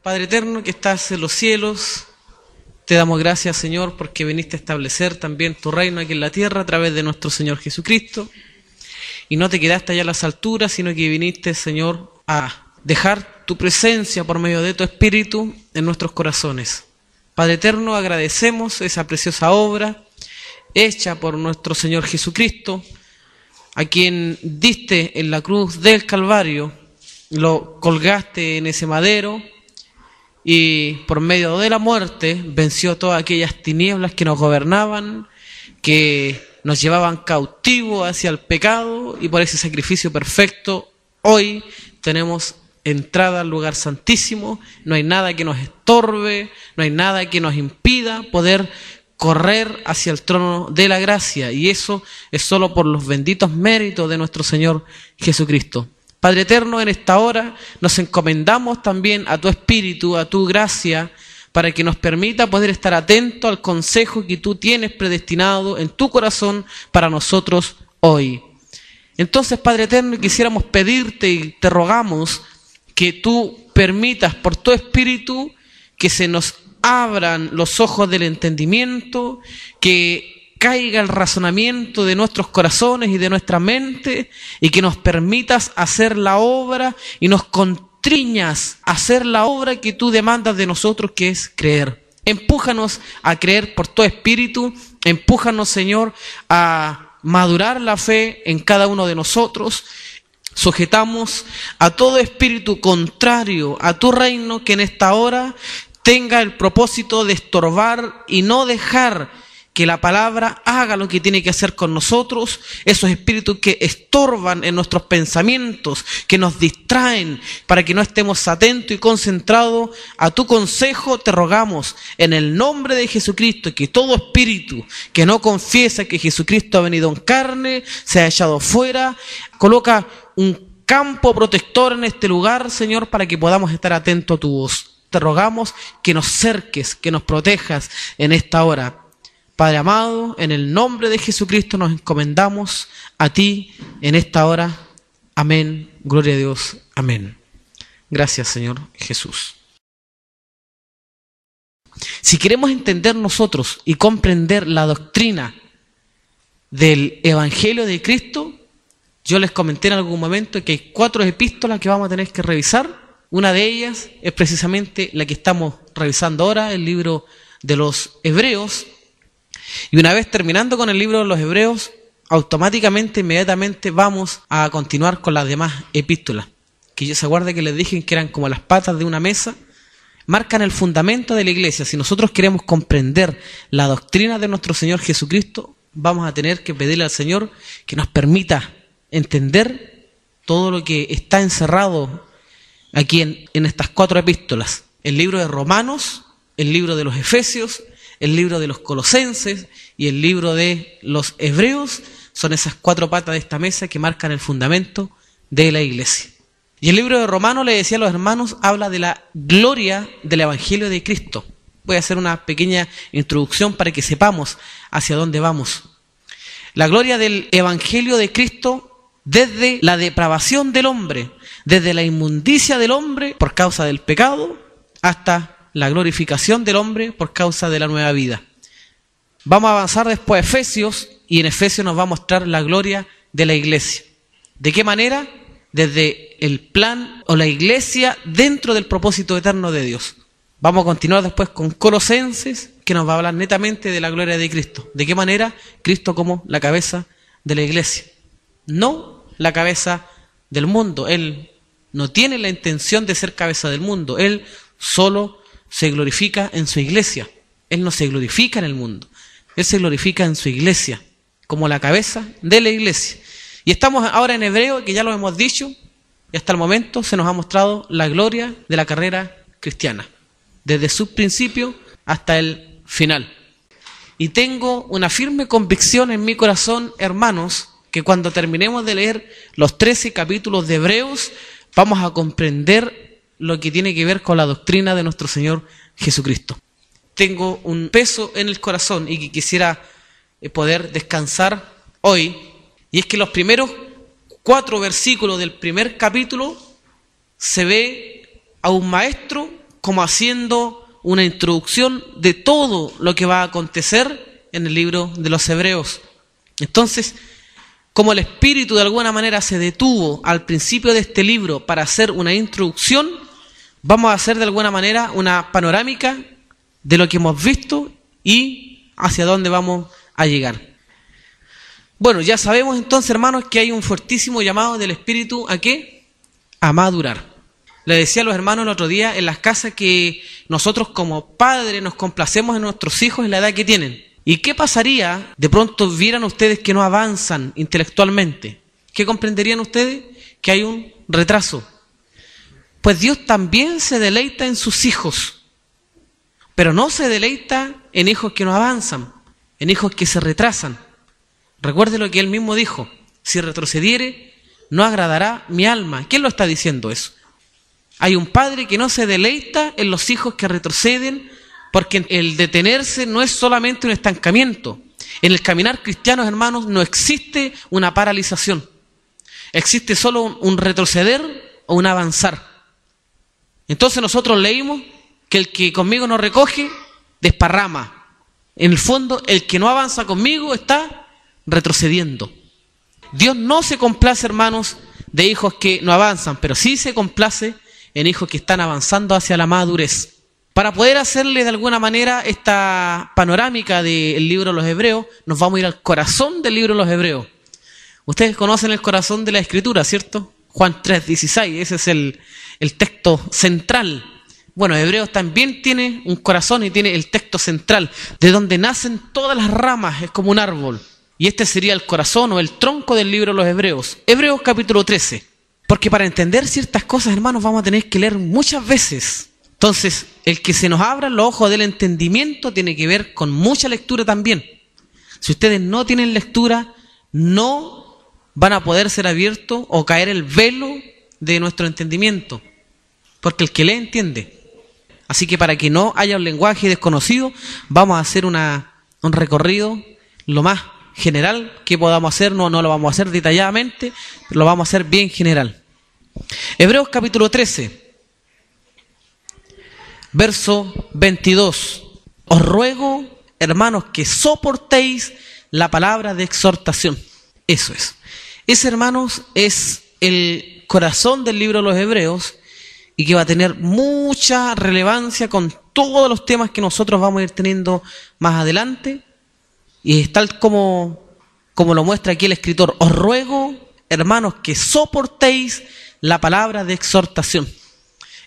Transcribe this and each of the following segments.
Padre eterno que estás en los cielos, te damos gracias, Señor, porque viniste a establecer también tu reino aquí en la tierra a través de nuestro Señor Jesucristo. Y no te quedaste allá a las alturas, sino que viniste, Señor, a dejar tu presencia por medio de tu Espíritu en nuestros corazones. Padre eterno, agradecemos esa preciosa obra hecha por nuestro Señor Jesucristo, a quien diste en la cruz del Calvario, lo colgaste en ese madero y por medio de la muerte venció todas aquellas tinieblas que nos gobernaban, que nos llevaban cautivos hacia el pecado, y por ese sacrificio perfecto hoy tenemos entrada al lugar santísimo. No hay nada que nos estorbe, no hay nada que nos impida poder correr hacia el trono de la gracia, y eso es solo por los benditos méritos de nuestro Señor Jesucristo. Padre eterno, en esta hora nos encomendamos también a tu Espíritu, a tu gracia, para que nos permita poder estar atentos al consejo que tú tienes predestinado en tu corazón para nosotros hoy. Entonces, Padre eterno, quisiéramos pedirte y te rogamos que tú permitas por tu Espíritu que se nos abran los ojos del entendimiento, que caiga el razonamiento de nuestros corazones y de nuestra mente, y que nos permitas hacer la obra y nos constriñas a hacer la obra que tú demandas de nosotros, que es creer. Empújanos a creer por tu Espíritu, empújanos, Señor, a madurar la fe en cada uno de nosotros. Sujetamos a todo espíritu contrario a tu reino que en esta hora tenga el propósito de estorbar y no dejar que la palabra haga lo que tiene que hacer con nosotros. Esos espíritus que estorban en nuestros pensamientos, que nos distraen para que no estemos atentos y concentrados a tu consejo, te rogamos en el nombre de Jesucristo que todo espíritu que no confiesa que Jesucristo ha venido en carne sea echado fuera. Coloca un campo protector en este lugar, Señor, para que podamos estar atentos a tu voz. Te rogamos que nos cerques, que nos protejas en esta hora. Padre amado, en el nombre de Jesucristo nos encomendamos a ti en esta hora. Amén. Gloria a Dios. Amén. Gracias, Señor Jesús. Si queremos entender nosotros y comprender la doctrina del Evangelio de Cristo, yo les comenté en algún momento que hay 4 epístolas que vamos a tener que revisar. Una de ellas es precisamente la que estamos revisando ahora, el libro de los Hebreos. Y una vez terminando con el libro de los Hebreos, automáticamente, inmediatamente vamos a continuar con las demás epístolas, que yo se acuerda que les dije que eran como las patas de una mesa, marcan el fundamento de la iglesia. Si nosotros queremos comprender la doctrina de nuestro Señor Jesucristo, vamos a tener que pedirle al Señor que nos permita entender todo lo que está encerrado aquí en estas 4 epístolas. El libro de Romanos, el libro de los Efesios, el libro de los Colosenses y el libro de los Hebreos son esas 4 patas de esta mesa que marcan el fundamento de la iglesia. Y el libro de Romanos, le decía a los hermanos, habla de la gloria del Evangelio de Cristo. Voy a hacer una pequeña introducción para que sepamos hacia dónde vamos. La gloria del Evangelio de Cristo desde la depravación del hombre, desde la inmundicia del hombre por causa del pecado, hasta la glorificación del hombre por causa de la nueva vida. Vamos a avanzar después a Efesios, y en Efesios nos va a mostrar la gloria de la iglesia. ¿De qué manera? Desde el plan o la iglesia dentro del propósito eterno de Dios. Vamos a continuar después con Colosenses, que nos va a hablar netamente de la gloria de Cristo. ¿De qué manera? Cristo como la cabeza de la iglesia, no la cabeza del mundo. Él no tiene la intención de ser cabeza del mundo. Él solo se glorifica en su iglesia. Él no se glorifica en el mundo. Él se glorifica en su iglesia, como la cabeza de la iglesia. Y estamos ahora en Hebreo, que ya lo hemos dicho, y hasta el momento se nos ha mostrado la gloria de la carrera cristiana, desde su principio hasta el final. Y tengo una firme convicción en mi corazón, hermanos, que cuando terminemos de leer los 13 capítulos de Hebreos, vamos a comprender lo que tiene que ver con la doctrina de nuestro Señor Jesucristo. Tengo un peso en el corazón y que quisiera poder descansar hoy, y es que los primeros 4 versículos del primer capítulo se ve a un maestro como haciendo una introducción de todo lo que va a acontecer en el libro de los Hebreos. Entonces, como el Espíritu de alguna manera se detuvo al principio de este libro para hacer una introducción, vamos a hacer de alguna manera una panorámica de lo que hemos visto y hacia dónde vamos a llegar. Bueno, ya sabemos entonces, hermanos, que hay un fuertísimo llamado del Espíritu ¿a qué? A madurar. Le decía a los hermanos el otro día en las casas que nosotros como padres nos complacemos en nuestros hijos en la edad que tienen. ¿Y qué pasaría de pronto vieran ustedes que no avanzan intelectualmente? ¿Qué comprenderían ustedes? Que hay un retraso. Pues Dios también se deleita en sus hijos, pero no se deleita en hijos que no avanzan, en hijos que se retrasan. Recuerde lo que Él mismo dijo: si retrocediere, no agradará mi alma. ¿Quién lo está diciendo eso? Hay un padre que no se deleita en los hijos que retroceden, porque el detenerse no es solamente un estancamiento. En el caminar cristiano, hermanos, no existe una paralización. Existe solo un retroceder o un avanzar. Entonces nosotros leímos que el que conmigo no recoge, desparrama. En el fondo, el que no avanza conmigo está retrocediendo. Dios no se complace, hermanos, de hijos que no avanzan, pero sí se complace en hijos que están avanzando hacia la madurez. Para poder hacerle de alguna manera esta panorámica del libro de los Hebreos, nos vamos a ir al corazón del libro de los Hebreos. Ustedes conocen el corazón de la Escritura, ¿cierto? Juan 3:16, ese es el texto central. Bueno, Hebreos también tiene un corazón y tiene el texto central, de donde nacen todas las ramas, es como un árbol. Y este sería el corazón o el tronco del libro de los Hebreos. Hebreos capítulo 13. Porque para entender ciertas cosas, hermanos, vamos a tener que leer muchas veces. Entonces, el que se nos abran los ojos del entendimiento tiene que ver con mucha lectura también. Si ustedes no tienen lectura, no van a poder ser abiertos o caer el velo de nuestro entendimiento. Porque el que lee entiende. Así que para que no haya un lenguaje desconocido, vamos a hacer un recorrido lo más general que podamos hacer. No lo vamos a hacer detalladamente, pero lo vamos a hacer bien general. Hebreos capítulo 13. Verso 22. Os ruego, hermanos, que soportéis la palabra de exhortación. Eso es. Ese, hermanos, es el corazón del libro de los Hebreos y que va a tener mucha relevancia con todos los temas que nosotros vamos a ir teniendo más adelante. Y es tal como lo muestra aquí el escritor. Os ruego, hermanos, que soportéis la palabra de exhortación.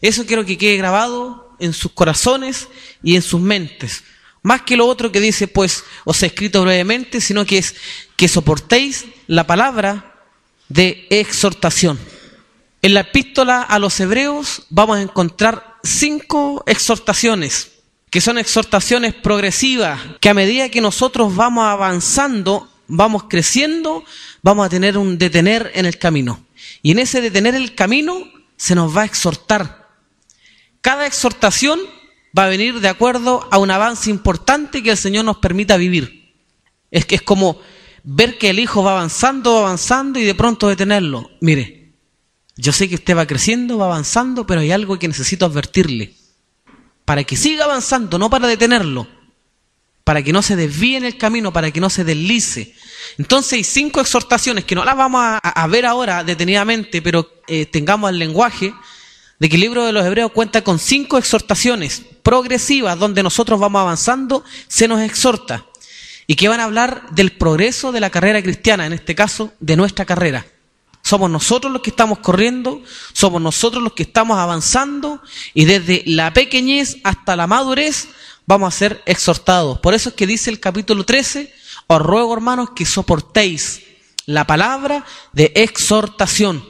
Eso quiero que quede grabado en sus corazones y en sus mentes. Más que lo otro que dice, pues, os he escrito brevemente, sino que es que soportéis la palabra de exhortación. En la epístola a los Hebreos vamos a encontrar 5 exhortaciones, que son exhortaciones progresivas, que a medida que nosotros vamos avanzando, vamos creciendo, vamos a tener un detener en el camino. Y en ese detener el camino se nos va a exhortar. Cada exhortación va a venir de acuerdo a un avance importante que el Señor nos permita vivir. Es como ver que el hijo va avanzando y de pronto detenerlo. Mire, yo sé que usted va creciendo, va avanzando, pero hay algo que necesito advertirle. Para que siga avanzando, no para detenerlo. Para que no se desvíe en el camino, para que no se deslice. Entonces hay 5 exhortaciones que no las vamos a ver ahora detenidamente, pero tengamos el lenguaje de que el libro de los Hebreos cuenta con 5 exhortaciones progresivas donde nosotros vamos avanzando, se nos exhorta. Y que van a hablar del progreso de la carrera cristiana, en este caso, de nuestra carrera. Somos nosotros los que estamos corriendo, somos nosotros los que estamos avanzando y desde la pequeñez hasta la madurez vamos a ser exhortados. Por eso es que dice el capítulo 13, os ruego, hermanos, que soportéis la palabra de exhortación.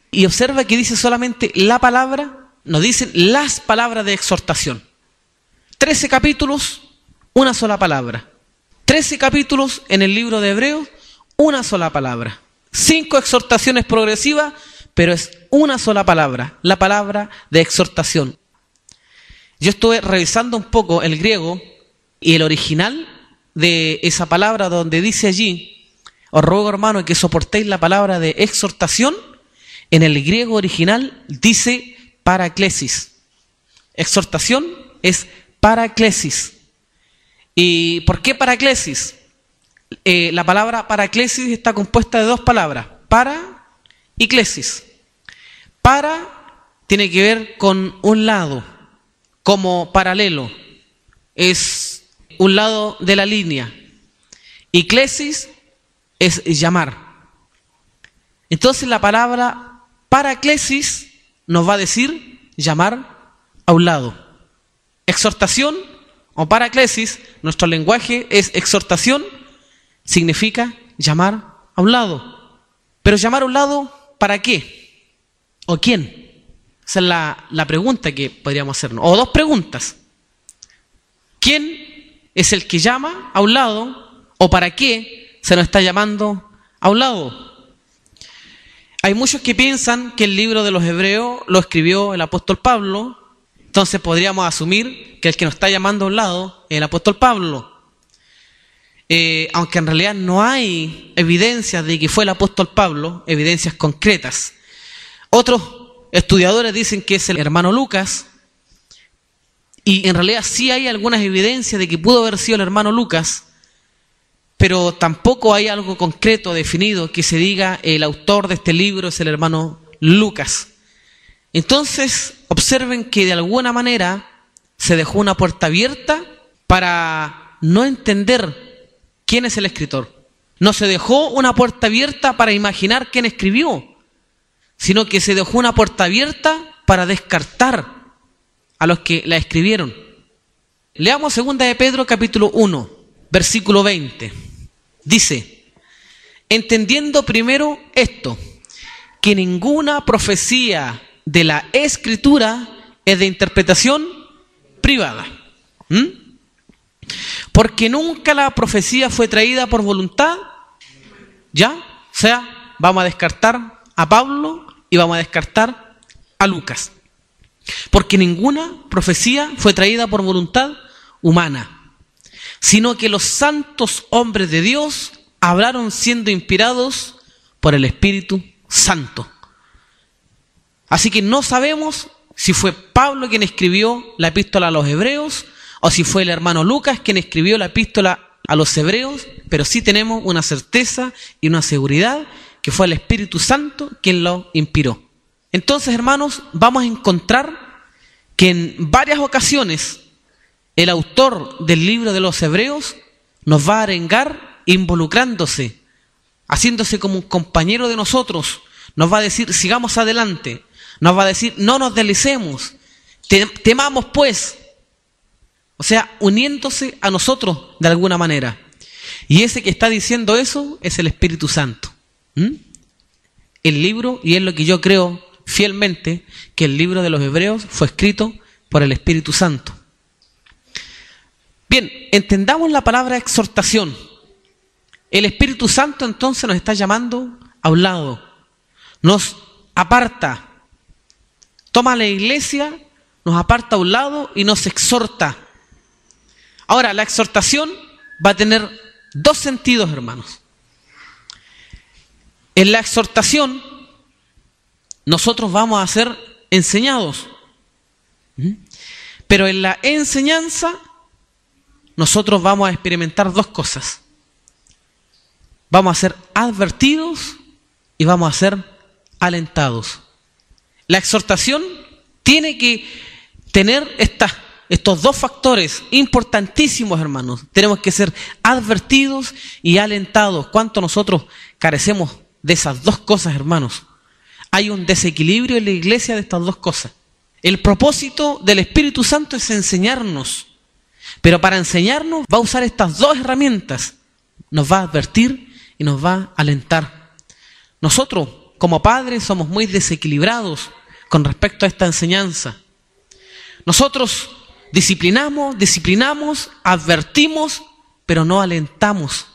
Y observa que dice solamente la palabra, no dicen las palabras de exhortación. 13 capítulos, una sola palabra. 13 capítulos en el libro de Hebreos, una sola palabra. 5 exhortaciones progresivas, pero es una sola palabra, la palabra de exhortación. Yo estuve revisando un poco el griego y el original de esa palabra donde dice allí, os ruego, hermano, que soportéis la palabra de exhortación. En el griego original dice paraklesis. Exhortación es paraklesis. ¿Y por qué paraklesis? La palabra paraklesis está compuesta de dos palabras, para y klesis. Para tiene que ver con un lado, como paralelo, es un lado de la línea. Y klesis es llamar. Entonces la palabra paraklesis nos va a decir llamar a un lado. Exhortación o paraklesis, nuestro lenguaje es exhortación, significa llamar a un lado. Pero llamar a un lado, ¿para qué? ¿O quién? Esa es la pregunta que podríamos hacernos. O dos preguntas. ¿Quién es el que llama a un lado? ¿O para qué se nos está llamando a un lado? Hay muchos que piensan que el libro de los Hebreos lo escribió el apóstol Pablo. Entonces podríamos asumir que el que nos está llamando a un lado es el apóstol Pablo. Aunque en realidad no hay evidencias de que fue el apóstol Pablo, evidencias concretas. Otros estudiadores dicen que es el hermano Lucas, y en realidad sí hay algunas evidencias de que pudo haber sido el hermano Lucas, pero tampoco hay algo concreto, definido, que se diga el autor de este libro es el hermano Lucas. Entonces, observen que de alguna manera se dejó una puerta abierta para no entender quién es el escritor. No se dejó una puerta abierta para imaginar quién escribió, sino que se dejó una puerta abierta para descartar a los que la escribieron. Leamos 2 de Pedro capítulo 1, versículo 20. Dice: entendiendo primero esto, que ninguna profecía de la Escritura es de interpretación privada. Porque nunca la profecía fue traída por voluntad, ¿ya? O sea, vamos a descartar a Pablo y vamos a descartar a Lucas. Porque ninguna profecía fue traída por voluntad humana, sino que los santos hombres de Dios hablaron siendo inspirados por el Espíritu Santo. Así que no sabemos si fue Pablo quien escribió la epístola a los Hebreos o si fue el hermano Lucas quien escribió la epístola a los Hebreos, pero sí tenemos una certeza y una seguridad que fue el Espíritu Santo quien lo inspiró. Entonces, hermanos, vamos a encontrar que en varias ocasiones el autor del libro de los Hebreos nos va a arengar involucrándose, haciéndose como un compañero de nosotros. Nos va a decir, sigamos adelante. Nos va a decir, no nos deslicemos, temamos pues. O sea, uniéndose a nosotros de alguna manera. Y ese que está diciendo eso es el Espíritu Santo. El libro, y es lo que yo creo fielmente, que el libro de los Hebreos fue escrito por el Espíritu Santo. Bien, entendamos la palabra exhortación. El Espíritu Santo entonces nos está llamando a un lado. Nos aparta. Toma la iglesia, nos aparta a un lado y nos exhorta. Ahora, la exhortación va a tener dos sentidos, hermanos. En la exhortación, nosotros vamos a ser enseñados. Pero en la enseñanza, nosotros vamos a experimentar dos cosas. Vamos a ser advertidos y vamos a ser alentados. La exhortación tiene que tener estos dos factores importantísimos, hermanos. Tenemos que ser advertidos y alentados. ¿Cuánto nosotros carecemos de esas dos cosas, hermanos? Hay un desequilibrio en la iglesia de estas dos cosas. El propósito del Espíritu Santo es enseñarnos. Pero para enseñarnos va a usar estas dos herramientas. Nos va a advertir y nos va a alentar. Nosotros, como padres, somos muy desequilibrados con respecto a esta enseñanza. Nosotros disciplinamos, advertimos, pero no alentamos.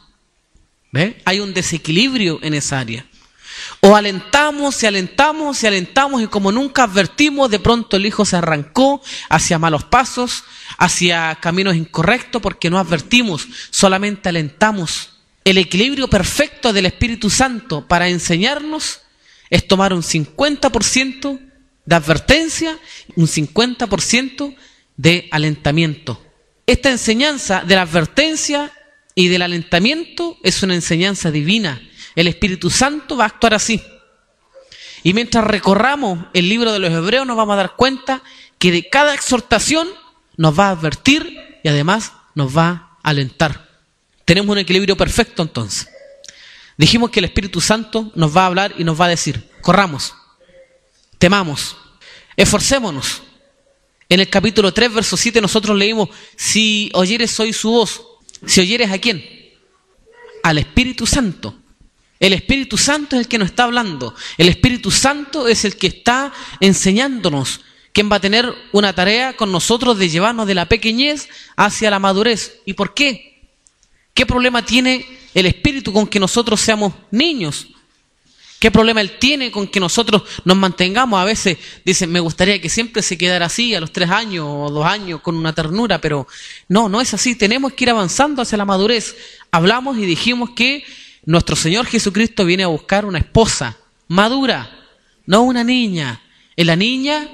¿Ve? Hay un desequilibrio en esa área. O alentamos y como nunca advertimos, de pronto el hijo se arrancó hacia malos pasos, hacia caminos incorrectos, porque no advertimos, solamente alentamos. El equilibrio perfecto del Espíritu Santo para enseñarnos es tomar un 50% de advertencia, un 50% de alentamiento. Esta enseñanza de la advertencia y del alentamiento es una enseñanza divina. El Espíritu Santo va a actuar así. Y mientras recorramos el libro de los Hebreos nos vamos a dar cuenta que de cada exhortación nos va a advertir y además nos va a alentar. Tenemos un equilibrio perfecto entonces. Dijimos que el Espíritu Santo nos va a hablar y nos va a decir, corramos, temamos, esforcémonos. En el capítulo 3, verso 7 nosotros leímos, si oyeres hoy su voz. ¿Si oyeres a quién? Al Espíritu Santo. El Espíritu Santo es el que nos está hablando. El Espíritu Santo es el que está enseñándonos. ¿Quién va a tener una tarea con nosotros de llevarnos de la pequeñez hacia la madurez? ¿Y por qué? ¿Qué problema tiene el Espíritu con que nosotros seamos niños? ¿Qué problema Él tiene con que nosotros nos mantengamos? A veces dicen, me gustaría que siempre se quedara así a los 3 años o 2 años con una ternura, pero no es así. Tenemos que ir avanzando hacia la madurez. Hablamos y dijimos que nuestro Señor Jesucristo viene a buscar una esposa madura, no una niña. En la niña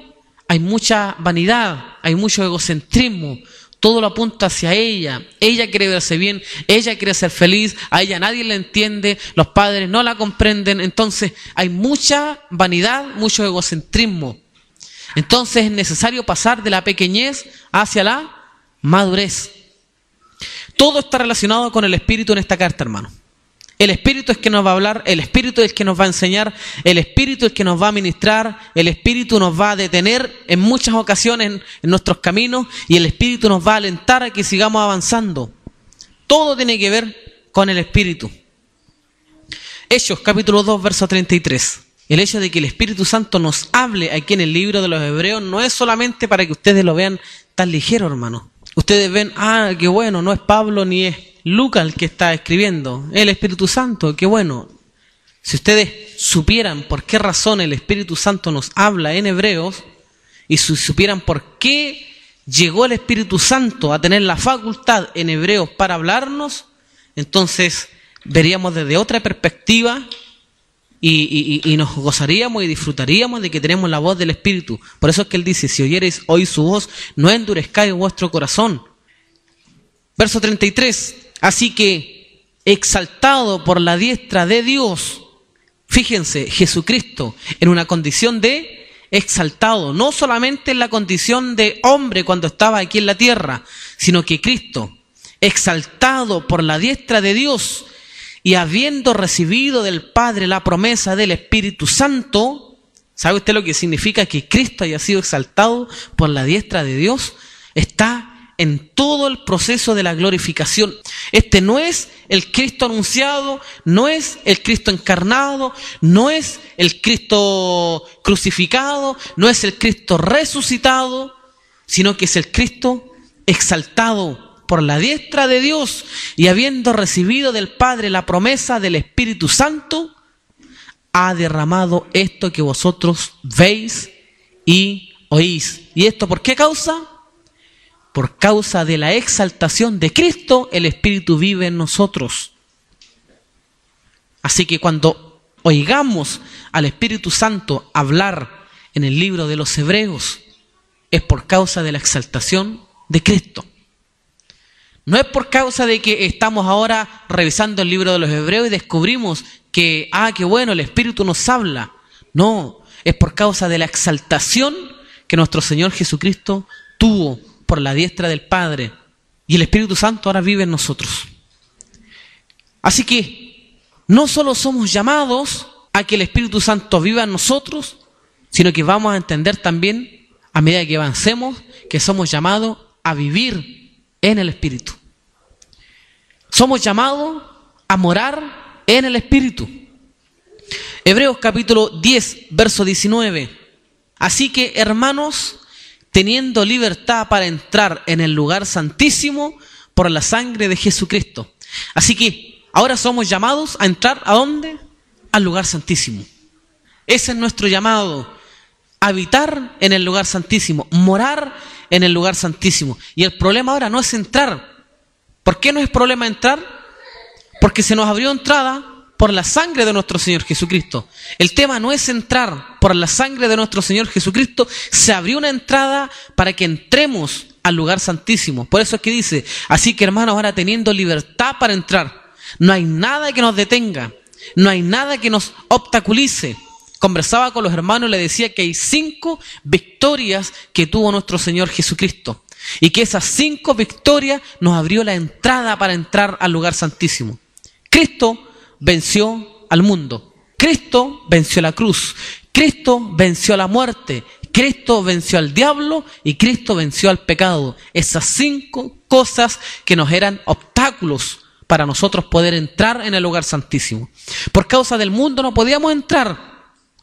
hay mucha vanidad, hay mucho egocentrismo. Todo lo apunta hacia ella. Ella quiere verse bien, ella quiere ser feliz, a ella nadie la entiende, los padres no la comprenden. Entonces hay mucha vanidad, mucho egocentrismo. Entonces es necesario pasar de la pequeñez hacia la madurez. Todo está relacionado con el Espíritu en esta carta, hermano. El Espíritu es que nos va a hablar, el Espíritu es que nos va a enseñar, el Espíritu es que nos va a ministrar, el Espíritu nos va a detener en muchas ocasiones en nuestros caminos y el Espíritu nos va a alentar a que sigamos avanzando. Todo tiene que ver con el Espíritu. Hechos, capítulo 2, verso 33. El hecho de que el Espíritu Santo nos hable aquí en el libro de los Hebreos no es solamente para que ustedes lo vean tan ligero, hermano. Ustedes ven, qué bueno, no es Pablo ni es Lucas el que está escribiendo, el Espíritu Santo, qué bueno. Si ustedes supieran por qué razón el Espíritu Santo nos habla en Hebreos, y si supieran por qué llegó el Espíritu Santo a tener la facultad en Hebreos para hablarnos, entonces veríamos desde otra perspectiva y nos gozaríamos y disfrutaríamos de que tenemos la voz del Espíritu. Por eso es que Él dice, si oyereis hoy su voz, no endurezcáis vuestro corazón. Verso 33. Así que, exaltado por la diestra de Dios, fíjense, Jesucristo en una condición de exaltado, no solamente en la condición de hombre cuando estaba aquí en la tierra, sino que Cristo, exaltado por la diestra de Dios y habiendo recibido del Padre la promesa del Espíritu Santo, ¿sabe usted lo que significa que Cristo haya sido exaltado por la diestra de Dios? Está en todo el proceso de la glorificación. Este no es el Cristo anunciado, no es el Cristo encarnado, no es el Cristo crucificado, no es el Cristo resucitado, sino que es el Cristo exaltado por la diestra de Dios y habiendo recibido del Padre la promesa del Espíritu Santo, ha derramado esto que vosotros veis y oís. ¿Y esto por qué causa? Por causa de la exaltación de Cristo, el Espíritu vive en nosotros. Así que cuando oigamos al Espíritu Santo hablar en el libro de los Hebreos, es por causa de la exaltación de Cristo. No es por causa de que estamos ahora revisando el libro de los Hebreos y descubrimos que, qué bueno, el Espíritu nos habla. No, es por causa de la exaltación que nuestro Señor Jesucristo tuvo por la diestra del Padre, y el Espíritu Santo ahora vive en nosotros. Así que no solo somos llamados a que el Espíritu Santo viva en nosotros, sino que vamos a entender también, a medida que avancemos, que somos llamados a vivir en el Espíritu. Somos llamados a morar en el Espíritu. Hebreos capítulo 10, verso 19. Así que, hermanos, teniendo libertad para entrar en el lugar santísimo por la sangre de Jesucristo. Así que ahora somos llamados a entrar, ¿a dónde? Al lugar santísimo. Ese es nuestro llamado, habitar en el lugar santísimo, morar en el lugar santísimo. Y el problema ahora no es entrar. ¿Por qué no es problema entrar? Porque se nos abrió entrada por la sangre de nuestro Señor Jesucristo. El tema no es entrar por la sangre de nuestro Señor Jesucristo. Se abrió una entrada para que entremos al lugar santísimo. Por eso es que dice, así que hermanos, ahora teniendo libertad para entrar, no hay nada que nos detenga, no hay nada que nos obstaculice. Conversaba con los hermanos y le decía que hay 5 victorias que tuvo nuestro Señor Jesucristo. Y que esas 5 victorias nos abrió la entrada para entrar al lugar santísimo. Cristo venció al mundo. Cristo venció la cruz. Cristo venció la muerte. Cristo venció al diablo y Cristo venció al pecado. Esas 5 cosas que nos eran obstáculos para nosotros poder entrar en el lugar santísimo. Por causa del mundo no podíamos entrar,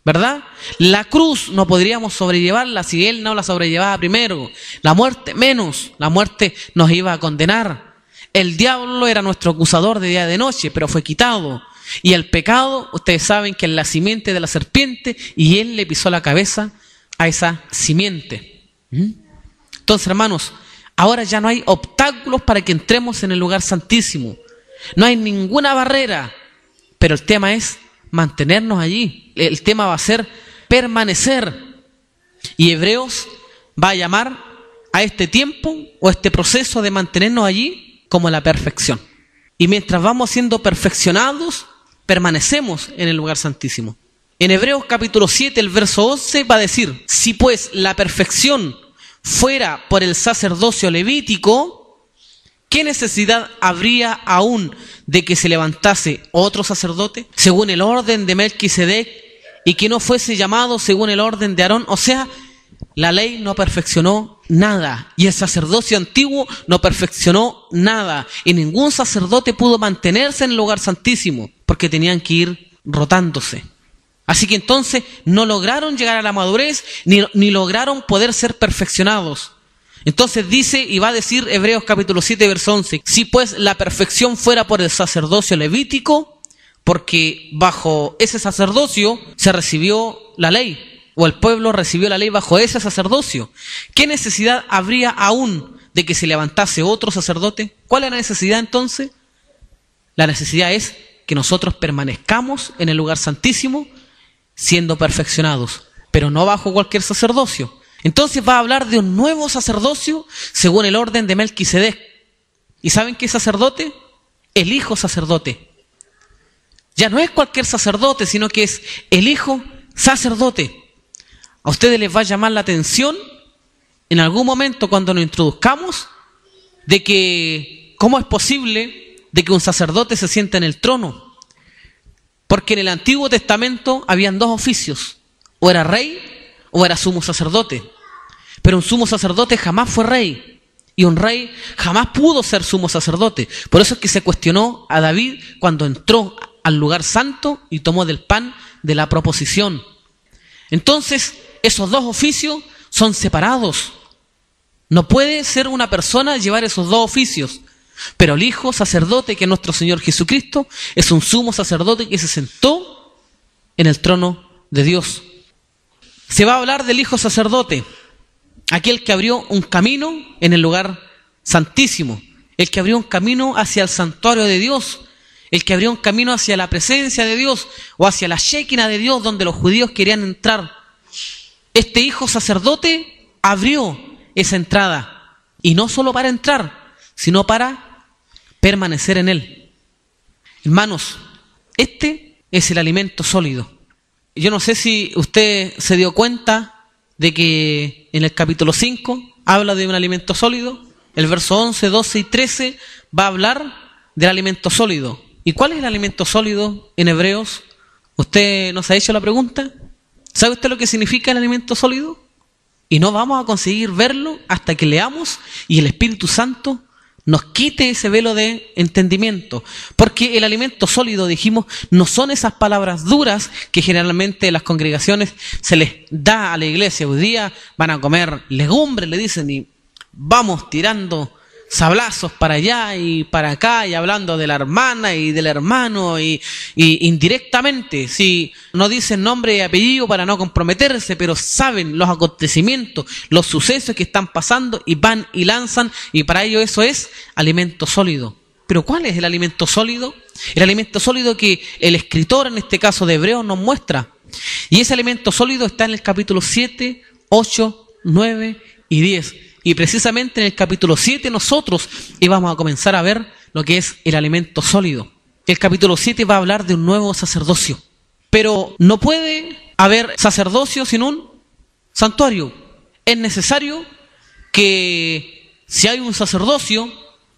¿verdad? La cruz no podríamos sobrellevarla si Él no la sobrellevaba primero. La muerte menos, la muerte nos iba a condenar. El diablo era nuestro acusador de día y de noche, pero fue quitado. Y el pecado, ustedes saben que es la simiente de la serpiente y Él le pisó la cabeza a esa simiente. Entonces, hermanos, ahora ya no hay obstáculos para que entremos en el lugar santísimo. No hay ninguna barrera, pero el tema es mantenernos allí. El tema va a ser permanecer. Y Hebreos va a llamar a este tiempo o este proceso de mantenernos allí como la perfección. Y mientras vamos siendo perfeccionados, permanecemos en el lugar santísimo. En Hebreos capítulo 7, el verso 11 va a decir, si pues la perfección fuera por el sacerdocio levítico, ¿qué necesidad habría aún de que se levantase otro sacerdote según el orden de Melquisedec y que no fuese llamado según el orden de Aarón? O sea, la ley no perfeccionó nada y el sacerdocio antiguo no perfeccionó nada y ningún sacerdote pudo mantenerse en el lugar santísimo porque tenían que ir rotándose. Así que entonces no lograron llegar a la madurez ni lograron poder ser perfeccionados. Entonces dice y va a decir Hebreos capítulo 7 verso 11, si pues la perfección fuera por el sacerdocio levítico, porque bajo ese sacerdocio se recibió la ley, o el pueblo recibió la ley bajo ese sacerdocio, ¿qué necesidad habría aún de que se levantase otro sacerdote? ¿Cuál es la necesidad entonces? La necesidad es que nosotros permanezcamos en el lugar santísimo siendo perfeccionados, pero no bajo cualquier sacerdocio. Entonces va a hablar de un nuevo sacerdocio según el orden de Melquisedec. ¿Y saben qué sacerdote? El hijo sacerdote. Ya no es cualquier sacerdote, sino que es el hijo sacerdote. A ustedes les va a llamar la atención en algún momento cuando nos introduzcamos de que cómo es posible de que un sacerdote se siente en el trono. Porque en el Antiguo Testamento habían 2 oficios, o era rey o era sumo sacerdote. Pero un sumo sacerdote jamás fue rey. Y un rey jamás pudo ser sumo sacerdote. Por eso es que se cuestionó a David cuando entró al lugar santo y tomó del pan de la proposición. Entonces, esos 2 oficios son separados. No puede ser una persona llevar esos 2 oficios. Pero el hijo sacerdote, que es nuestro Señor Jesucristo, es un sumo sacerdote que se sentó en el trono de Dios. Se va a hablar del hijo sacerdote, aquel que abrió un camino en el lugar santísimo, el que abrió un camino hacia el santuario de Dios, el que abrió un camino hacia la presencia de Dios o hacia la Shekinah de Dios donde los judíos querían entrar. Este hijo sacerdote abrió esa entrada y no solo para entrar, sino para permanecer en él. Hermanos, este es el alimento sólido. Yo no sé si usted se dio cuenta de que en el capítulo 5 habla de un alimento sólido. El verso 11, 12 y 13 va a hablar del alimento sólido. ¿Y cuál es el alimento sólido en Hebreos? ¿Usted nos ha hecho la pregunta? ¿Sabe usted lo que significa el alimento sólido? Y no vamos a conseguir verlo hasta que leamos y el Espíritu Santo nos quite ese velo de entendimiento. Porque el alimento sólido, dijimos, no son esas palabras duras que generalmente en las congregaciones se les da a la iglesia. Hoy día van a comer legumbres, le dicen, y vamos tirando sablazos para allá y para acá y hablando de la hermana y del hermano y indirectamente, si no dicen nombre y apellido para no comprometerse, pero saben los acontecimientos, los sucesos que están pasando y van y lanzan, y para ello eso es alimento sólido. pero ¿cuál es el alimento sólido? El alimento sólido que el escritor, en este caso de Hebreos, nos muestra. Y ese alimento sólido está en el capítulo 7, 8, 9 y 10. Y precisamente en el capítulo 7 nosotros íbamos a comenzar a ver lo que es el alimento sólido. El capítulo 7 va a hablar de un nuevo sacerdocio. Pero no puede haber sacerdocio sin un santuario. Es necesario que si hay un sacerdocio,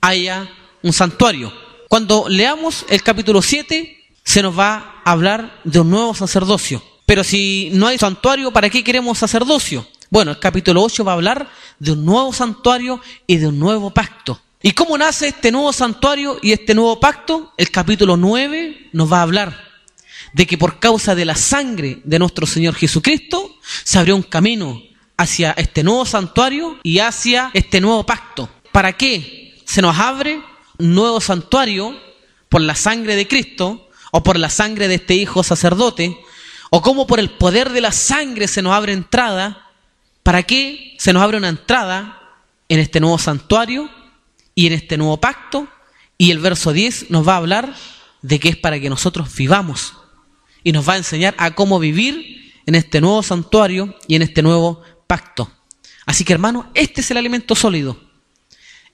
haya un santuario. Cuando leamos el capítulo 7, se nos va a hablar de un nuevo sacerdocio. Pero si no hay santuario, ¿para qué queremos sacerdocio? Bueno, el capítulo 8 va a hablar de un nuevo santuario y de un nuevo pacto. ¿Y cómo nace este nuevo santuario y este nuevo pacto? El capítulo 9 nos va a hablar de que por causa de la sangre de nuestro Señor Jesucristo se abrió un camino hacia este nuevo santuario y hacia este nuevo pacto. ¿Para qué se nos abre un nuevo santuario por la sangre de Cristo o por la sangre de este hijo sacerdote? ¿O cómo por el poder de la sangre se nos abre entrada? ¿Para qué se nos abre una entrada en este nuevo santuario y en este nuevo pacto? Y el verso 10 nos va a hablar de que es para que nosotros vivamos. Y nos va a enseñar a cómo vivir en este nuevo santuario y en este nuevo pacto. Así que, hermanos, este es el alimento sólido.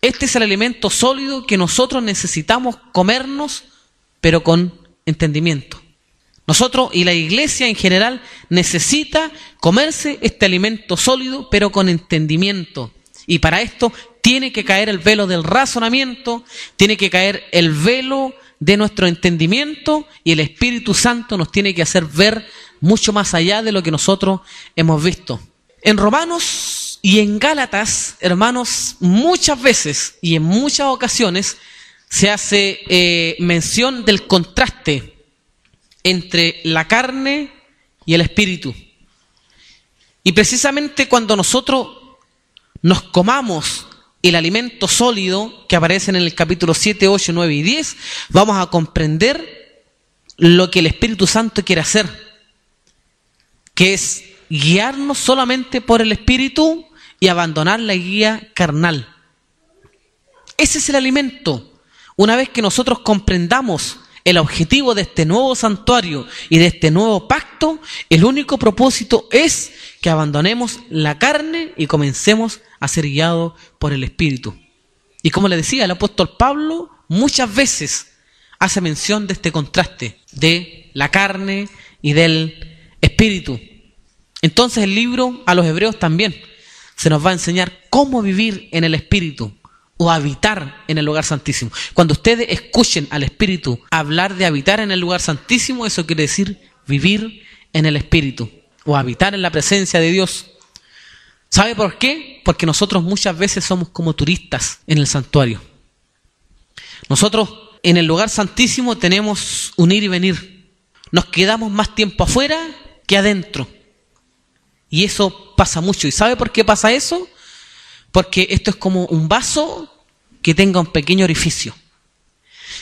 Este es el alimento sólido que nosotros necesitamos comernos, pero con entendimiento. Nosotros y la iglesia en general necesita comerse este alimento sólido, pero con entendimiento. Y para esto tiene que caer el velo del razonamiento, tiene que caer el velo de nuestro entendimiento, y el Espíritu Santo nos tiene que hacer ver mucho más allá de lo que nosotros hemos visto. En Romanos y en Gálatas, hermanos, muchas veces y en muchas ocasiones se hace mención del contraste entre la carne y el espíritu. Y precisamente cuando nosotros nos comamos el alimento sólido que aparece en el capítulo 7, 8, 9 y 10, vamos a comprender lo que el Espíritu Santo quiere hacer, que es guiarnos solamente por el Espíritu y abandonar la guía carnal. Ese es el alimento. Una vez que nosotros comprendamos el objetivo de este nuevo santuario y de este nuevo pacto, el único propósito es que abandonemos la carne y comencemos a ser guiados por el Espíritu. Y como le decía, el apóstol Pablo muchas veces hace mención de este contraste de la carne y del Espíritu. Entonces el libro a los Hebreos también se nos va a enseñar cómo vivir en el Espíritu o habitar en el lugar santísimo. Cuando ustedes escuchen al Espíritu hablar de habitar en el lugar santísimo, eso quiere decir vivir en el Espíritu o habitar en la presencia de Dios. ¿Sabe por qué? Porque nosotros muchas veces somos como turistas en el santuario. Nosotros en el lugar santísimo tenemos un ir y venir. Nos quedamos más tiempo afuera que adentro. Y eso pasa mucho. ¿Y sabe por qué pasa eso? Porque esto es como un vaso que tenga un pequeño orificio.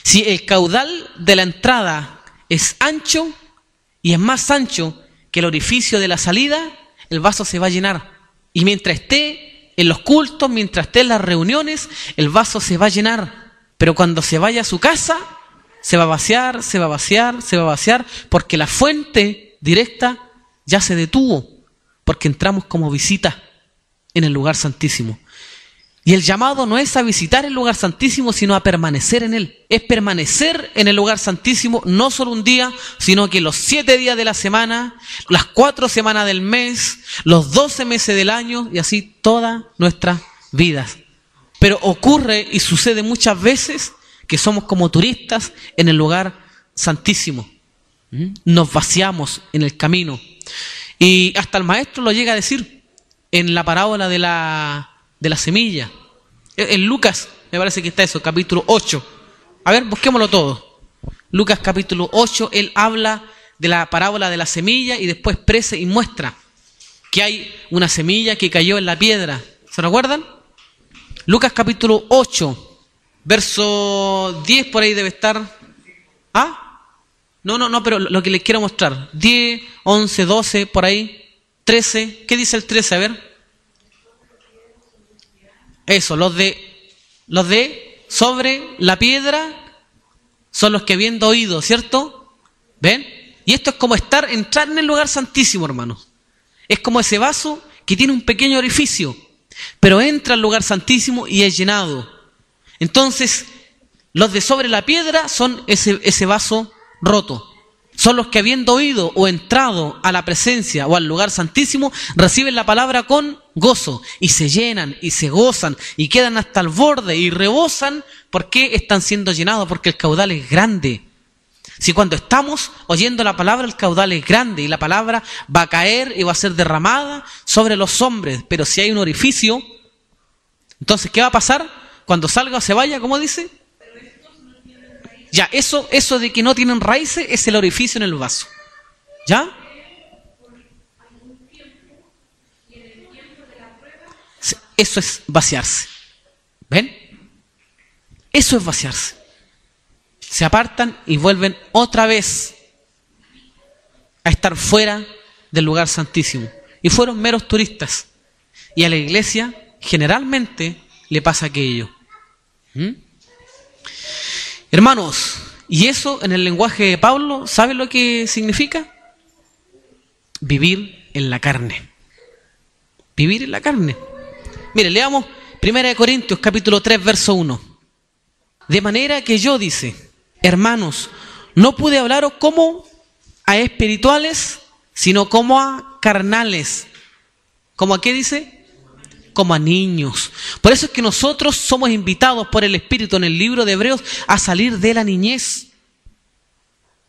Si el caudal de la entrada es ancho y es más ancho que el orificio de la salida, el vaso se va a llenar. Y mientras esté en los cultos, mientras esté en las reuniones, el vaso se va a llenar. Pero cuando se vaya a su casa, se va a vaciar, se va a vaciar, se va a vaciar, porque la fuente directa ya se detuvo, porque entramos como visita en el lugar santísimo. Y el llamado no es a visitar el lugar santísimo, sino a permanecer en él. Es permanecer en el lugar santísimo no solo un día, sino que los 7 días de la semana, las 4 semanas del mes, los 12 meses del año, y así todas nuestras vidas. Pero ocurre y sucede muchas veces que somos como turistas en el lugar santísimo. Nos vaciamos en el camino. Y hasta el maestro lo llega a decir en la parábola de la semilla. En Lucas, me parece que está eso, capítulo 8. A ver, busquémoslo todo. Lucas capítulo 8, él habla de la parábola de la semilla y después expresa y muestra que hay una semilla que cayó en la piedra. ¿Se recuerdan? Lucas capítulo 8, verso 10 por ahí debe estar. ¿Ah? No, pero lo que les quiero mostrar. 10, 11, 12, por ahí. 13. ¿Qué dice el 13? A ver. Eso, los de sobre la piedra son los que habiendo oído, ¿cierto? ¿Ven? Y esto es como entrar en el lugar santísimo, hermanos. Es como ese vaso que tiene un pequeño orificio, pero entra al lugar santísimo y es llenado. Entonces, los de sobre la piedra son ese vaso roto. Son los que habiendo oído o entrado a la presencia o al lugar santísimo, reciben la palabra con gozo y se llenan y se gozan y quedan hasta el borde y rebosan. ¿Por qué están siendo llenados? Porque el caudal es grande. Si cuando estamos oyendo la palabra, el caudal es grande y la palabra va a caer y va a ser derramada sobre los hombres. Pero si hay un orificio, entonces ¿qué va a pasar? Cuando salga o se vaya, ¿cómo dice? Ya, eso de que no tienen raíces es el orificio en el vaso. ¿Ya? Eso es vaciarse. ¿Ven? Eso es vaciarse. Se apartan y vuelven otra vez a estar fuera del lugar santísimo. Y fueron meros turistas. Y a la iglesia generalmente le pasa aquello. Hermanos, y eso en el lenguaje de Pablo, ¿saben lo que significa? Vivir en la carne. Vivir en la carne. Mire, leamos 1 Corintios capítulo 3, verso 1. De manera que yo, dice, hermanos, no pude hablaros como a espirituales, sino como a carnales. ¿Cómo a qué dice? Como a niños. Por eso es que nosotros somos invitados por el Espíritu en el libro de Hebreos a salir de la niñez.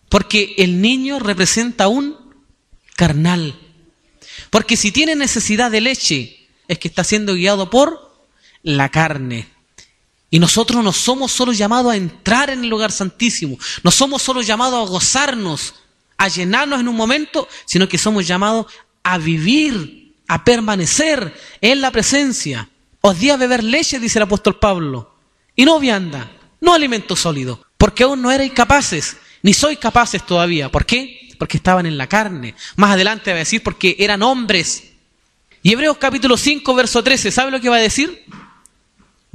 Porque el niño representa un carnal. Porque si tiene necesidad de leche, es que está siendo guiado por la carne. Y nosotros no somos solo llamados a entrar en el lugar santísimo, no somos solo llamados a gozarnos, a llenarnos en un momento, sino que somos llamados a vivir, a permanecer en la presencia. Os di a beber leche, dice el apóstol Pablo, y no vianda, no alimento sólido, porque aún no erais capaces, ni sois capaces todavía. ¿Por qué? Porque estaban en la carne. Más adelante va a decir porque eran hombres. Y Hebreos capítulo 5, verso 13, ¿sabe lo que va a decir?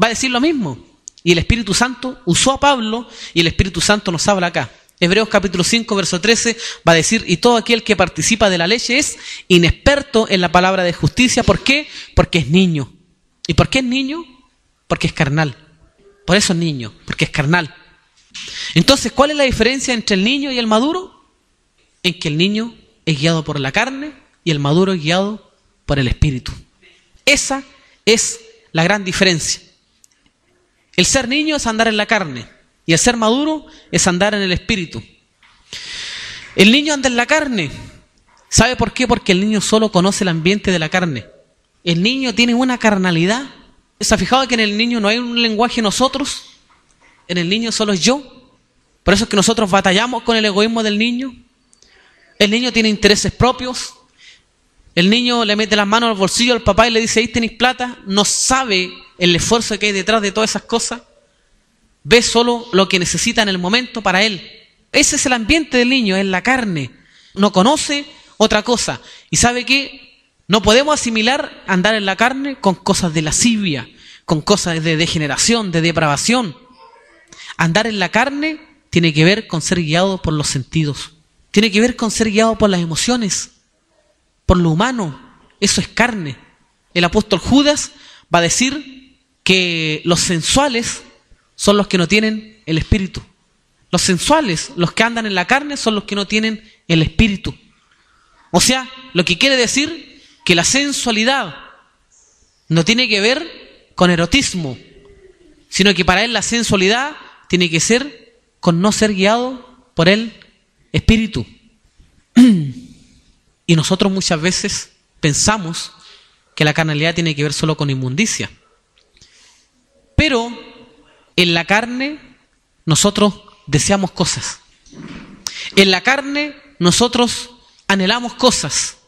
Va a decir lo mismo. Y el Espíritu Santo usó a Pablo y el Espíritu Santo nos habla acá. Hebreos capítulo 5, verso 13 va a decir, y todo aquel que participa de la leche es inexperto en la palabra de justicia. ¿Por qué? Porque es niño. ¿Y por qué es niño? Porque es carnal. Por eso es niño, porque es carnal. Entonces, ¿cuál es la diferencia entre el niño y el maduro? En que el niño es guiado por la carne y el maduro es guiado por el Espíritu. Esa es la gran diferencia. El ser niño es andar en la carne y el ser maduro es andar en el Espíritu. El niño anda en la carne. ¿Sabe por qué? Porque el niño solo conoce el ambiente de la carne. El niño tiene una carnalidad. ¿Se ha fijado que en el niño no hay un lenguaje nosotros? En el niño solo es yo. Por eso es que nosotros batallamos con el egoísmo del niño. El niño tiene intereses propios. El niño le mete las manos al bolsillo al papá y le dice, ahí tenéis plata. No sabe el esfuerzo que hay detrás de todas esas cosas. Ve solo lo que necesita en el momento para él. Ese es el ambiente del niño, es la carne. No conoce otra cosa. ¿Y sabe qué? No podemos asimilar andar en la carne con cosas de lascivia, con cosas de degeneración, de depravación. Andar en la carne tiene que ver con ser guiado por los sentidos. Tiene que ver con ser guiado por las emociones, por lo humano. Eso es carne. El apóstol Judas va a decir que los sensuales son los que no tienen el Espíritu. Los sensuales, los que andan en la carne, son los que no tienen el Espíritu. O sea, lo que quiere decir que la sensualidad no tiene que ver con erotismo, sino que para él la sensualidad tiene que ser con no ser guiado por el Espíritu. Y nosotros muchas veces pensamos que la carnalidad tiene que ver solo con inmundicia. Pero en la carne nosotros deseamos cosas. En la carne nosotros anhelamos cosas.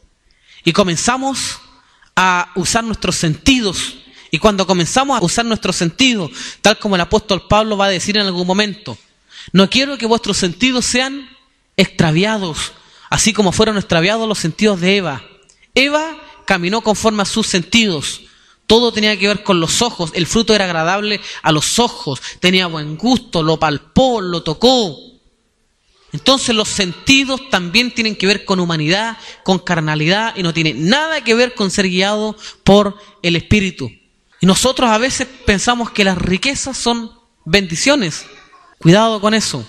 Y comenzamos a usar nuestros sentidos. Y cuando comenzamos a usar nuestros sentidos, tal como el apóstol Pablo va a decir en algún momento, no quiero que vuestros sentidos sean extraviados, así como fueron extraviados los sentidos de Eva. Eva caminó conforme a sus sentidos. todo tenía que ver con los ojos. El fruto era agradable a los ojos, tenía buen gusto, lo palpó, lo tocó. Entonces los sentidos también tienen que ver con humanidad, con carnalidad, y no tienen nada que ver con ser guiado por el Espíritu. Y nosotros a veces pensamos que las riquezas son bendiciones. Cuidado con eso.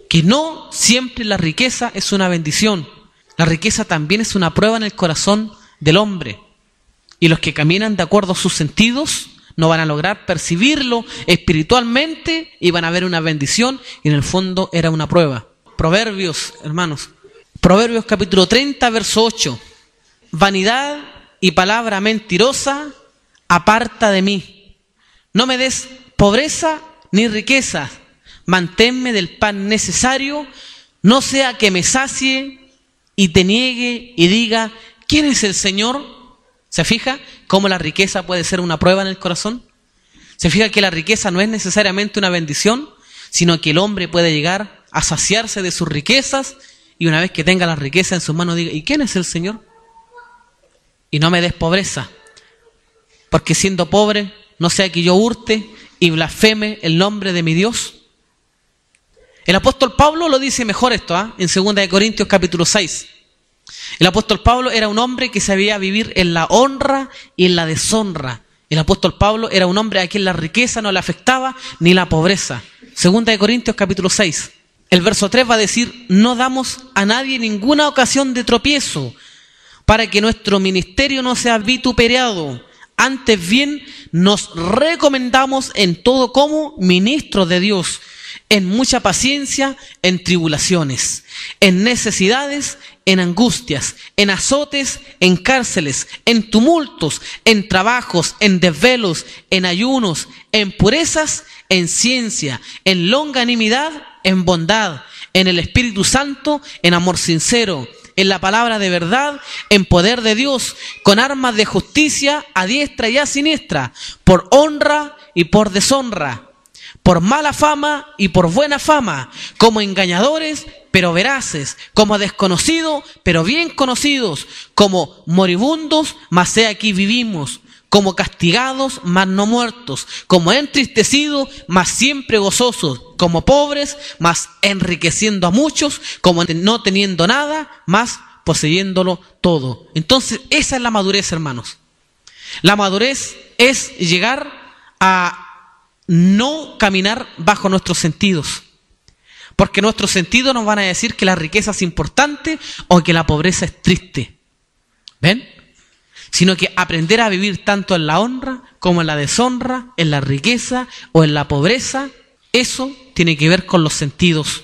Que no siempre la riqueza es una bendición. La riqueza también es una prueba en el corazón del hombre. Y los que caminan de acuerdo a sus sentidos no van a lograr percibirlo espiritualmente y van a ver una bendición, y en el fondo era una prueba. Proverbios, hermanos. Proverbios capítulo 30, verso 8. Vanidad y palabra mentirosa, aparta de mí. No me des pobreza ni riqueza. Manténme del pan necesario, no sea que me sacie y te niegue y diga, ¿quién es el Señor? ¿Se fija cómo la riqueza puede ser una prueba en el corazón? ¿Se fija que la riqueza no es necesariamente una bendición, sino que el hombre puede llegar a saciarse de sus riquezas y una vez que tenga la riqueza en sus manos diga, ¿y quién es el Señor? Y no me des pobreza, porque siendo pobre no sea que yo hurte y blasfeme el nombre de mi Dios. El apóstol Pablo lo dice mejor esto, en 2 Corintios capítulo 6. El apóstol Pablo era un hombre que sabía vivir en la honra y en la deshonra. El apóstol Pablo era un hombre a quien la riqueza no le afectaba ni la pobreza. 2 Corintios capítulo 6. El verso 3 va a decir, no damos a nadie ninguna ocasión de tropiezo para que nuestro ministerio no sea vituperado. Antes bien, nos recomendamos en todo como ministros de Dios, en mucha paciencia, en tribulaciones, en necesidades, en angustias, en azotes, en cárceles, en tumultos, en trabajos, en desvelos, en ayunos, en purezas, en ciencia, en longanimidad, en bondad, en el Espíritu Santo, en amor sincero, en la palabra de verdad, en poder de Dios, con armas de justicia a diestra y a siniestra, por honra y por deshonra, por mala fama y por buena fama, como engañadores, pero veraces, como desconocidos, pero bien conocidos, como moribundos, mas he aquí vivimos, como castigados, mas no muertos, como entristecidos, mas siempre gozosos, como pobres, mas enriqueciendo a muchos, como no teniendo nada, mas poseyéndolo todo. Entonces, esa es la madurez, hermanos. La madurez es llegar a no caminar bajo nuestros sentidos, porque nuestros sentidos nos van a decir que la riqueza es importante o que la pobreza es triste. ¿Ven? Sino que aprender a vivir tanto en la honra como en la deshonra, en la riqueza o en la pobreza, eso tiene que ver con los sentidos.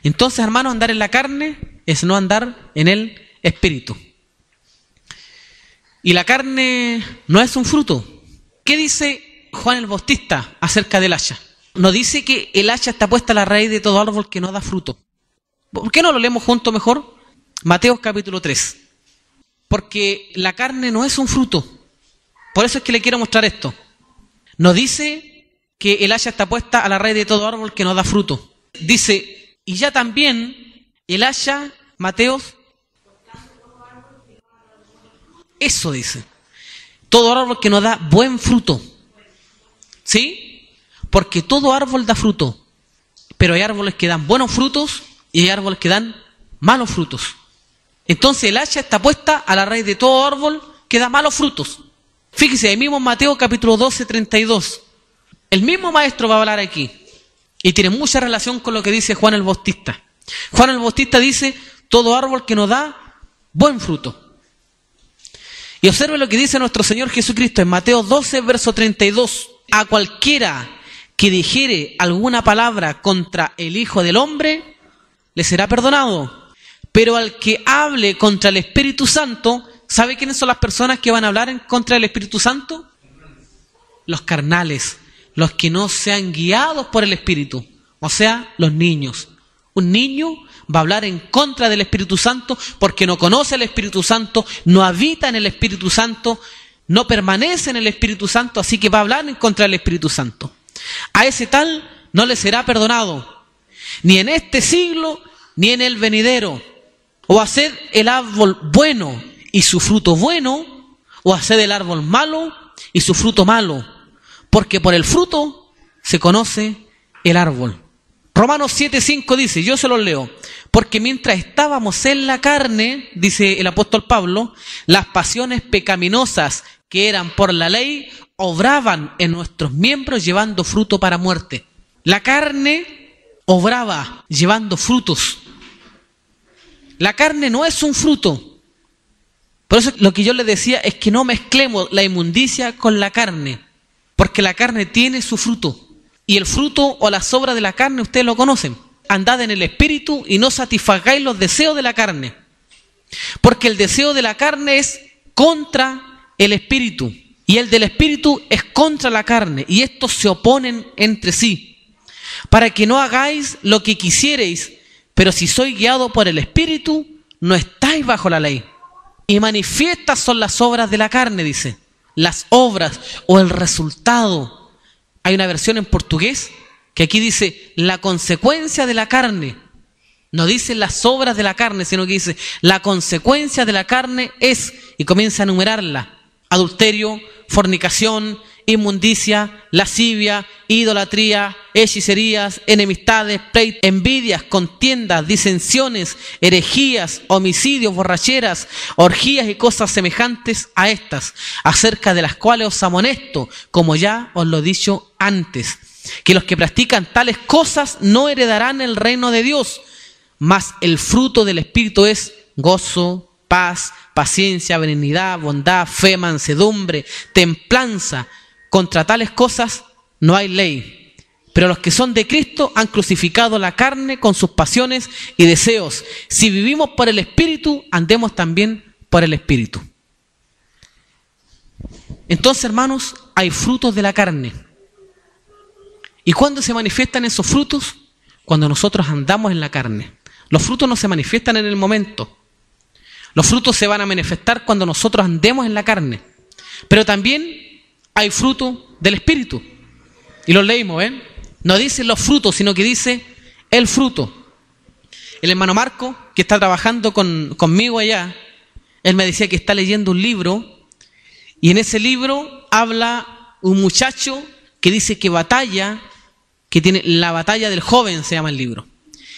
Entonces, hermanos, andar en la carne es no andar en el espíritu. Y la carne no es un fruto. ¿Qué dice Juan el Bautista acerca del hacha? Nos dice que el hacha está puesta a la raíz de todo árbol que no da fruto. ¿Por qué no lo leemos juntos mejor? Mateo capítulo 3. Porque la carne no es un fruto. Por eso es que le quiero mostrar esto. Nos dice que el hacha está puesta a la raíz de todo árbol que no da fruto. Dice, y ya también el hacha, Mateos, eso dice. Todo árbol que no da buen fruto. ¿Sí? Porque todo árbol da fruto. Pero hay árboles que dan buenos frutos y hay árboles que dan malos frutos. Entonces el hacha está puesta a la raíz de todo árbol que da malos frutos. Fíjese, ahí mismo en Mateo capítulo 12, 32. El mismo maestro va a hablar aquí. Y tiene mucha relación con lo que dice Juan el Bautista. Juan el Bautista dice, todo árbol que no da buen fruto. Y observe lo que dice nuestro Señor Jesucristo en Mateo 12, verso 32. A cualquiera que dijere alguna palabra contra el Hijo del Hombre, le será perdonado. Pero al que hable contra el Espíritu Santo, ¿sabe quiénes son las personas que van a hablar en contra del Espíritu Santo? Los carnales, los que no sean guiados por el Espíritu, o sea, los niños. Un niño va a hablar en contra del Espíritu Santo porque no conoce al Espíritu Santo, no habita en el Espíritu Santo, no permanece en el Espíritu Santo, así que va a hablar en contra del Espíritu Santo. A ese tal no le será perdonado, ni en este siglo, ni en el venidero. O haced el árbol bueno y su fruto bueno, o haced el árbol malo y su fruto malo, porque por el fruto se conoce el árbol. Romanos 7:5 dice, yo se los leo, porque mientras estábamos en la carne, dice el apóstol Pablo, las pasiones pecaminosas que eran por la ley obraban en nuestros miembros llevando fruto para muerte. La carne obraba llevando frutos. La carne no es un fruto. Por eso lo que yo les decía es que no mezclemos la inmundicia con la carne, porque la carne tiene su fruto. Y el fruto o las obras de la carne ustedes lo conocen. Andad en el espíritu y no satisfagáis los deseos de la carne. Porque el deseo de la carne es contra el espíritu. Y el del espíritu es contra la carne. Y estos se oponen entre sí. Para que no hagáis lo que quisierais. Pero si sois guiados por el espíritu, no estáis bajo la ley. Y manifiestas son las obras de la carne, dice. Las obras o el resultado. Hay una versión en portugués que aquí dice la consecuencia de la carne. No dice las obras de la carne, sino que dice la consecuencia de la carne es, y comienza a enumerarla: adulterio, fornicación, inmundicia, lascivia, idolatría, hechicerías, enemistades, pleitos, envidias, contiendas, disensiones, herejías, homicidios, borracheras, orgías y cosas semejantes a estas, acerca de las cuales os amonesto, como ya os lo he dicho antes, que los que practican tales cosas no heredarán el reino de Dios, mas el fruto del Espíritu es gozo, paz, paciencia, benignidad, bondad, fe, mansedumbre, templanza. Contra tales cosas no hay ley. Pero los que son de Cristo han crucificado la carne con sus pasiones y deseos. Si vivimos por el Espíritu, andemos también por el Espíritu. Entonces, hermanos, hay frutos de la carne. ¿Y cuándo se manifiestan esos frutos? Cuando nosotros andamos en la carne. Los frutos no se manifiestan en el momento. Los frutos se van a manifestar cuando nosotros andemos en la carne. Pero también hay fruto del Espíritu. Y lo leímos, ¿ven? No dice los frutos, sino que dice el fruto. El hermano Marco, que está trabajando conmigo allá, él me decía que está leyendo un libro, y en ese libro habla un muchacho que dice que batalla, que tiene la batalla del joven, se llama el libro.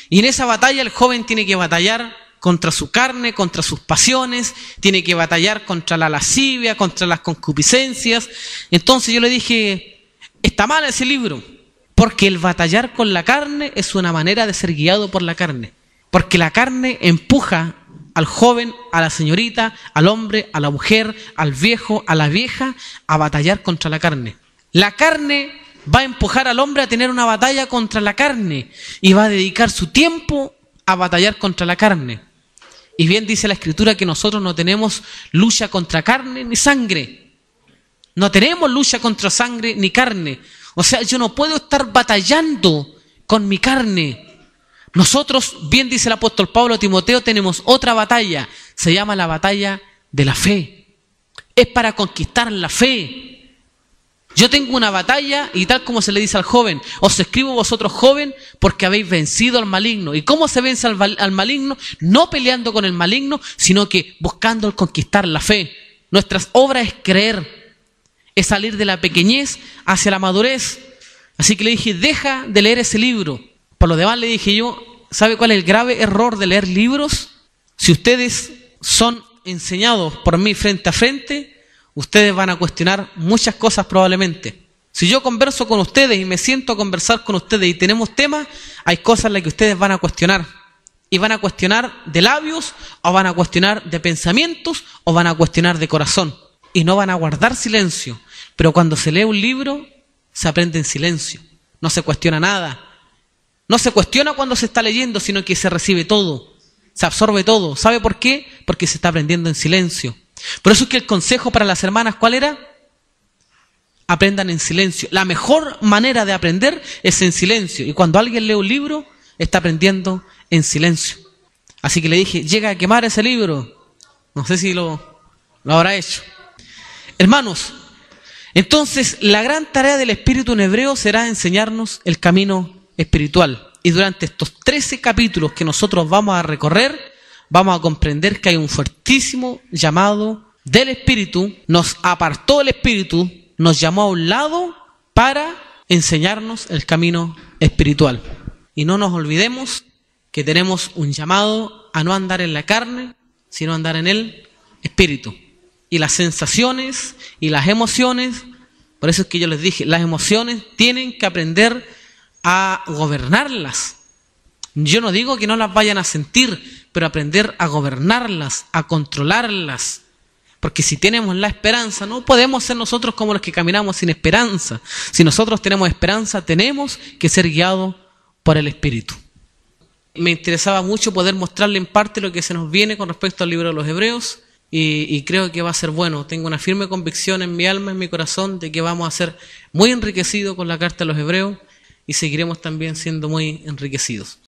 Y en esa batalla el joven tiene que batallar contra su carne, contra sus pasiones, tiene que batallar contra la lascivia, contra las concupiscencias. Entonces yo le dije, está mal ese libro, porque el batallar con la carne es una manera de ser guiado por la carne. Porque la carne empuja al joven, a la señorita, al hombre, a la mujer, al viejo, a la vieja, a batallar contra la carne. La carne va a empujar al hombre a tener una batalla contra la carne y va a dedicar su tiempo a batallar contra la carne. Y bien dice la Escritura que nosotros no tenemos lucha contra carne ni sangre. No tenemos lucha contra sangre ni carne. O sea, yo no puedo estar batallando con mi carne. Nosotros, bien dice el apóstol Pablo a Timoteo, tenemos otra batalla. Se llama la batalla de la fe. Es para conquistar la fe. Yo tengo una batalla y tal como se le dice al joven, os escribo vosotros joven porque habéis vencido al maligno. ¿Y cómo se vence al maligno? No peleando con el maligno, sino que buscando el conquistar la fe. Nuestras obras es creer, es salir de la pequeñez hacia la madurez. Así que le dije, deja de leer ese libro. Por lo demás le dije yo, ¿sabe cuál es el grave error de leer libros? Si ustedes son enseñados por mí frente a frente, ustedes van a cuestionar muchas cosas probablemente. Si yo converso con ustedes y me siento a conversar con ustedes y tenemos temas, hay cosas en las que ustedes van a cuestionar. Y van a cuestionar de labios, o van a cuestionar de pensamientos, o van a cuestionar de corazón. Y no van a guardar silencio. Pero cuando se lee un libro, se aprende en silencio. No se cuestiona nada. No se cuestiona cuando se está leyendo, sino que se recibe todo. Se absorbe todo. ¿Sabe por qué? Porque se está aprendiendo en silencio. Por eso es que el consejo para las hermanas, ¿cuál era? Aprendan en silencio. La mejor manera de aprender es en silencio. Y cuando alguien lee un libro, está aprendiendo en silencio. Así que le dije, llega a quemar ese libro. No sé si lo habrá hecho. Hermanos, entonces la gran tarea del Espíritu en hebreo será enseñarnos el camino espiritual. Y durante estos 13 capítulos que nosotros vamos a recorrer, vamos a comprender que hay un fuertísimo llamado del Espíritu, nos apartó del Espíritu, nos llamó a un lado para enseñarnos el camino espiritual. Y no nos olvidemos que tenemos un llamado a no andar en la carne, sino andar en el Espíritu. Y las sensaciones y las emociones, por eso es que yo les dije, las emociones tienen que aprender a gobernarlas. Yo no digo que no las vayan a sentir, pero aprender a gobernarlas, a controlarlas. Porque si tenemos la esperanza, no podemos ser nosotros como los que caminamos sin esperanza. Si nosotros tenemos esperanza, tenemos que ser guiados por el Espíritu. Me interesaba mucho poder mostrarle en parte lo que se nos viene con respecto al libro de los Hebreos y creo que va a ser bueno. Tengo una firme convicción en mi alma, en mi corazón, de que vamos a ser muy enriquecidos con la carta de los Hebreos y seguiremos también siendo muy enriquecidos.